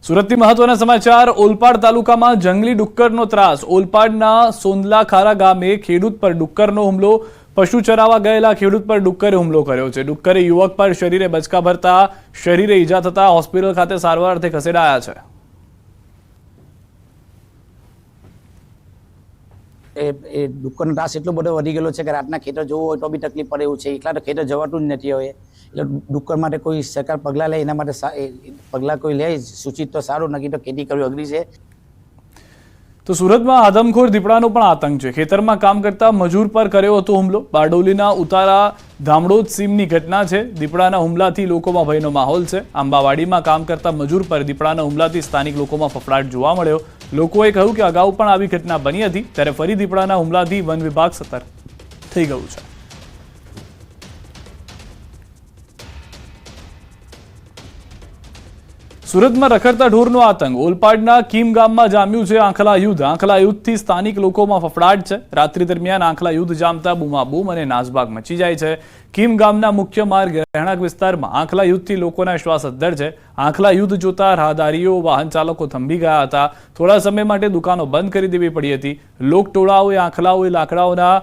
સુરતથી મહત્વના સમાચાર। ઓલપાડ તાલુકામાં જંગલી ડુક્કરનો ત્રાસ। ઓલપાડના સોંદલા ખારા ગામે ખેડૂત પર ડુક્કરનો હુમલો। પશુ ચરાવવા ગયેલા ખેડૂત પર ડુક્કરે હુમલો કર્યો છે। ડુક્કરે યુવક પર શરીરે બચકા ભરતા શરીરે ઈજા થતા હોસ્પિટલ ખાતે સારવાર અર્થે ખસેડાયા છે। એ ડુક્કરનો ત્રાસ એટલો બધો વધી ગયેલો છે કે રાતના ખેતર જવું હોય તો બી તકલીફ પડે એવું છે। એકલા તો ખેતર જવાતું જ નથી હવે। એટલે ડુક્કર માટે કોઈ સરકાર પગલાં લે, એના માટે પગલાં કોઈ લે સૂચિત તો સારું, નક્કી તો ખેતી કરવી અઘરી છે। તો સુરતમાં આદમખોર દીપડાનો પણ આતંક છે। ખેતરમાં કામ કરતા મજૂર પર કર્યો હતો હુમલો। બારડોલીના ઉતારા ધામડોદ સીમની ઘટના છે। દીપડાના હુમલાથી લોકોમાં ભયનો માહોલ છે। આંબાવાડીમાં કામ કરતા મજૂર પર દીપડાના હુમલાથી સ્થાનિક લોકોમાં ફફડાટ જોવા મળ્યો। લોકોએ કહ્યું કે અગાઉ પણ આવી ઘટના બની હતી, ત્યારે ફરી દીપડાના હુમલાથી વન વિભાગ સતર્ક થઈ ગયું છે। સુરતમાં રખડતા ઢોરનો આતંક। ઓલપાડના કીમ ગામમાં જામ્યું છે આંખલા યુદ્ધ। આંખલા યુદ્ધથી સ્થાનિક લોકોમાં ફફડાટ છે। રાત્રિ દરમિયાન આંખલા યુદ્ધ જામતા બૂમાબૂમ અને નાસભાગ મચી જાય છે। કીમ ગામના મુખ્ય માર્ગ રહેણાંક વિસ્તારમાં આંખલા યુદ્ધથી લોકોના શ્વાસ અદ્ધર છે। આંખલા યુદ્ધ જોતા રાહદારીઓ, વાહન ચાલકો થંભી ગયા હતા। થોડા સમય માટે દુકાનો બંધ કરી દેવી પડી હતી। લોકટોળાઓએ આંખલાઓએ લાકડાઓના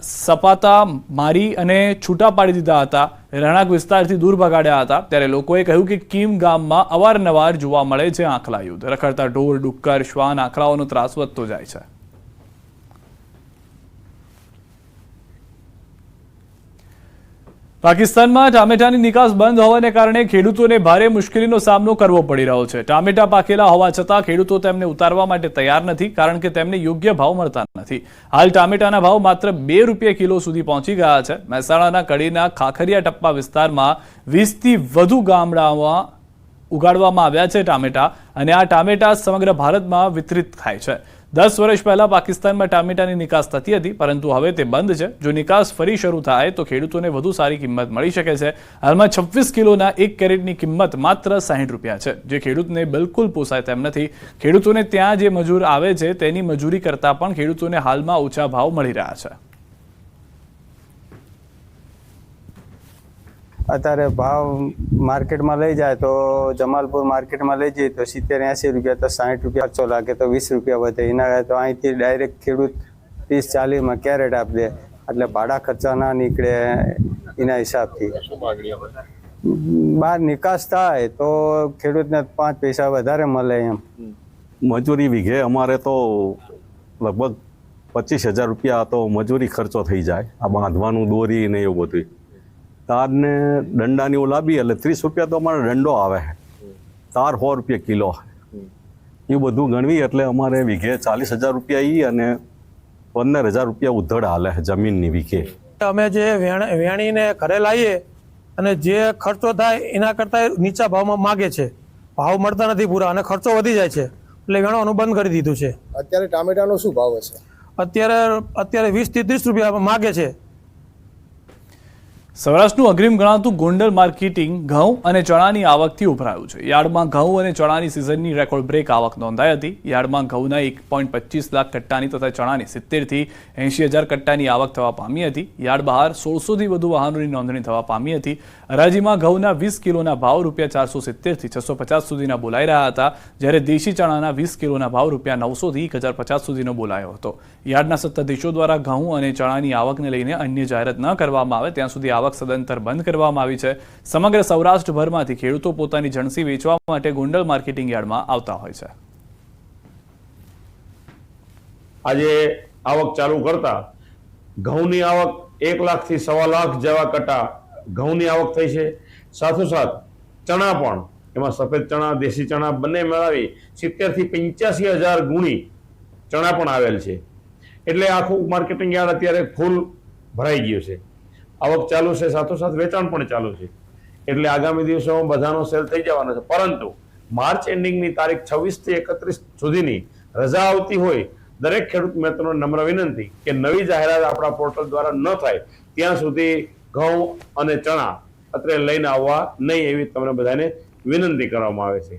સપાતા મારી અને છૂટા પાડી દીધા હતા। રહેણાંક વિસ્તારથી દૂર ભગાડ્યા હતા। ત્યારે લોકોએ કહ્યું કે કીમ ગામમાં અવારનવાર જોવા મળે છે આંખલા યુદ્ધ। રખડતા ઢોર, ડુક્કર, શ્વાન, આંખલાઓનો ત્રાસ વધતો જાય છે। પાકિસ્તાનમાં ટામેટાની નિકાસ બંધ હોવાને કારણે ખેડૂતોને ભારે મુશ્કેલીનો સામનો કરવો પડી રહ્યો છે। ટામેટા પાકેલા હોવા છતાં ખેડૂતો તેમને ઉતારવા માટે તૈયાર નથી, કારણ કે તેમને યોગ્ય ભાવ મળતા નથી। હાલ ટામેટાના ભાવ માત્ર ₹2 કિલો સુધી પહોંચી ગયા છે। મહેસાણાના કડીના ખાખરિયા ટપ્પા વિસ્તારમાં 20થી વધુ ગામડાઓમાં ઉગાડવામાં આવ્યા છે ટામેટા, અને આ ટામેટા સમગ્ર ભારતમાં વિતરિત થાય છે। 10 વર્ષ પહેલા પાકિસ્તાનમાં ટામેટાની નિકાસ થતી હતી, પરંતુ હવે તે બંધ છે। જો નિકાસ ફરી શરૂ થાય તો ખેડૂતોને વધુ સારી કિંમત મળી શકે છે। હાલમાં 26 કિલોના 1 કેરેટની કિંમત માત્ર ₹60 છે, જે ખેડૂતને બિલકુલ પોસાય તેમ નથી। ખેડૂતોને ત્યાં જે મજૂર આવે છે તેની મજૂરી કરતાં પણ ખેડૂતોને હાલમાં ઓછા ભાવ મળી રહ્યા છે। અત્યારે ભાવ માર્કેટમાં લઈ જાય તો જમાલપુર માર્કેટમાં લઈ જઈએ તો 70-80 રૂપિયા, તો ₹60 ખર્ચો લાગે તો ₹20 વધે। એના તો અહીંથી ડાયરેક્ટ ખેડૂત 30-40માં કેરેટ આપી દે, એટલે ભાડા ખર્ચા ના નીકળે એના હિસાબથી। બહાર નિકાસ થાય તો ખેડૂતને 5 પૈસા વધારે મળે એમ। મજૂરી વીઘે અમારે તો લગભગ 25,000 રૂપિયા તો મજૂરી ખર્ચો થઈ જાય। આ બાંધવાનું, દોરી ને એવું બધું। તારને દંડાની લાવી એટલે ₹30 તો અમારે દંડો આવે છે। તાર ₹100 કિલો, એ બધું ગણવી એટલે અમારે વીઘે 40,000 રૂપિયા અને 15,000 રૂપિયા ઉધડ હાલે જમીનની વીઘે। અમે જે વેણીને ઘરે લાવીએ અને જે ખર્ચો થાય એના કરતાં નીચા ભાવમાં માગે છે। ભાવ મળતા નથી પૂરા અને ખર્ચો વધી જાય છે, એટલે વેણવાનું બંધ કરી દીધું છે। અત્યારે ટામેટાનો શું ભાવ હશે? અત્યારે 20થી 30 રૂપિયા માગે છે। સૌરાષ્ટ્રનું અગ્રીમ ગણાતું ગોંડલ માર્કેટિંગ ઘઉં અને ચણાની આવકથી ઉભરાયું છે। યાર્ડમાં ઘઉં અને ચણાની સિઝનની રેકોર્ડ બ્રેક આવક નોંધાઈ હતી। યાર્ડમાં ઘઉંના 1.25 લાખ કટ્ટાની તથા ચણાની 70થી 80,000 કટ્ટાની આવક થવા પામી હતી। યાર્ડ બહાર 1600થી વધુ વાહનોની નોંધણી થવા પામી હતી। હરાજીમાં ઘઉંના 20 કિલોના ભાવ ₹470થી 650 સુધીના બોલાઈ રહ્યા હતા, જ્યારે દેશી ચણાના 20 કિલોના ભાવ ₹900થી 1050 સુધીનો બોલાયો હતો। યાર્ડના સત્તાધીશો દ્વારા ઘઉં અને ચણાની આવકને લઈને અન્ય જાહેરાત ન કરવામાં આવે ત્યાં સુધી આવક સદંતર બંધ કરવામાં આવી છે। સમગ્ર સૌરાષ્ટ્રભરમાંથી ખેડૂતો પોતાની જણસી વેચવા માટે ગોંડલ માર્કેટિંગ યાર્ડમાં આવતા હોય છે। આજે આવક ચાલુ કરતા ઘઉંની આવક 1 લાખથી 1.25 લાખ જેવા કટ્ટા ઘઉંની આવક થઈ છે। સાથોસાથ ચણા પણ, એમાં સફેદ ચણા, દેશી ચણા બંને મેળવી 70થી 85,000 ગુણી ચણા પણ આવેલ છે। એટલે આખું માર્કેટિંગ યાર્ડ અત્યારે ફૂલ ભરાઈ ગયું છે। આવક ચાલુ છે, સાથોસાથ વેચાણ પણ ચાલુ છે। એટલે આગામી દિવસોમાં બધાનો સેલ થઈ જવાનો છે। પરંતુ માર્ચ એન્ડિંગની તારીખ 26 થી 31 સુધીની રજા આવતી હોય દરેક ખેડૂત મિત્રોને નમ્ર વિનંતી કે નવી જાહેરાત આપણા પોર્ટલ દ્વારા ન થાય ત્યાં સુધી ઘઉં અને ચણા અત્યારે લઈને આવવા નહીં, એવી તમને બધાને વિનંતી કરવામાં આવે છે।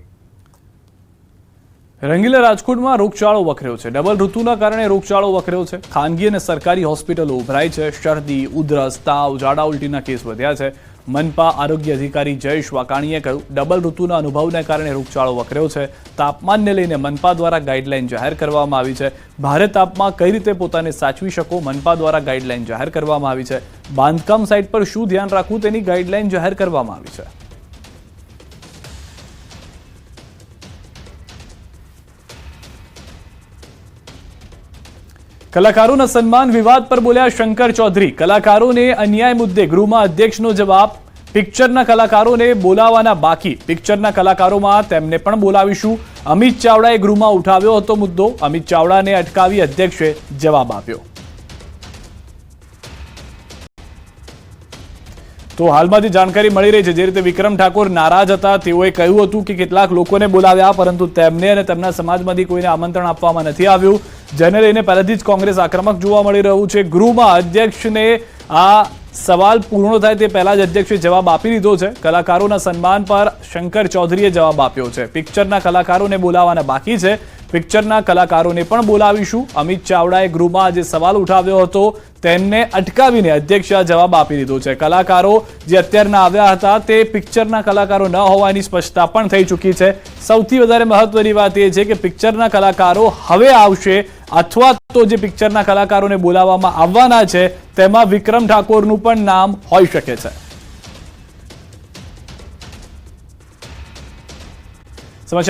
રંગીલા રાજકોટમાં રોગચાળો વકર્યો છે। ડબલ ઋતુના કારણે રોગચાળો વકર્યો છે। ખાનગી અને સરકારી હોસ્પિટલો ઉભરાઈ છે। શરદી, ઉધરસ, તાવ, ઝાડા ઉલટીના કેસ વધ્યા છે। મનપા આરોગ્ય અધિકારી જયેશ વાકાણીએ કહ્યું, ડબલ ઋતુના અનુભવને કારણે રોગચાળો વકર્યો છે. તાપમાનને લઈને મનપા દ્વારા ગાઈડલાઈન જાહેર કરવામાં આવી છે. ભારે તાપમાં કઈ રીતે પોતાને સાચવી શકો, મનપા દ્વારા ગાઈડલાઈન જાહેર કરવામાં આવી છે. બાંધકામ સાઇટ પર શું ધ્યાન રાખવું તેની ગાઈડલાઈન જાહેર કરવામાં આવી છે. કલાકારોના સન્માન વિવાદ પર બોલ્યા શંકર ચૌધરી. કલાકારોને અન્યાય મુદ્દે ગૃહમાં અધ્યક્ષનો જવાબ. પિક્ચરના કલાકારોને બોલાવવાના બાકી. પિક્ચરના કલાકારોમાં તેમને પણ બોલાવીશું. અમિત ચાવડાએ ગૃહમાં ઉઠાવ્યો હતો મુદ્દો. અમિત ચાવડાને અટકાવી અધ્યક્ષે જવાબ આપ્યો. તો હાલમાંથી જાણકારી મળી રહી છે, જે રીતે વિક્રમ ઠાકોર નારાજ હતા, તેઓએ કહ્યું હતું કે કેટલાક લોકોને બોલાવ્યા પરંતુ તેમને અને તેમના સમાજમાંથી કોઈને આમંત્રણ આપવામાં નથી આવ્યું, જેને લઈને પહેલેથી જ કોંગ્રેસ આક્રમક જોવા મળી રહ્યું છે. ગૃહમાં અધ્યક્ષને આ સવાલ પૂર્ણ થાય તે પહેલા જ અધ્યક્ષે જવાબ આપી દીધો છે. કલાકારોના સન્માન પર શંકર ચૌધરીએ જવાબ આપ્યો છે. પિક્ચરના કલાકારોને બોલાવવાના બાકી છે. પિક્ચરના કલાકારોને પણ બોલાવીશું. અમિત ચાવડાએ ગૃહમાં જે સવાલ ઉઠાવ્યો હતો તેમને અટકાવીને અધ્યક્ષે આ જવાબ આપી દીધો છે. કલાકારો જે અત્યારના આવ્યા હતા તે પિક્ચરના કલાકારો ન હોવાની સ્પષ્ટતા પણ થઈ ચૂકી છે. સૌથી વધારે મહત્વની વાત એ છે કે પિક્ચરના કલાકારો હવે આવશે અથવા તો જે પિક્ચરના કલાકારોને બોલાવવામાં આવવાના છે તેમાં વિક્રમ ઠાકોરનું પણ નામ હોઈ શકે છે. સમાચાર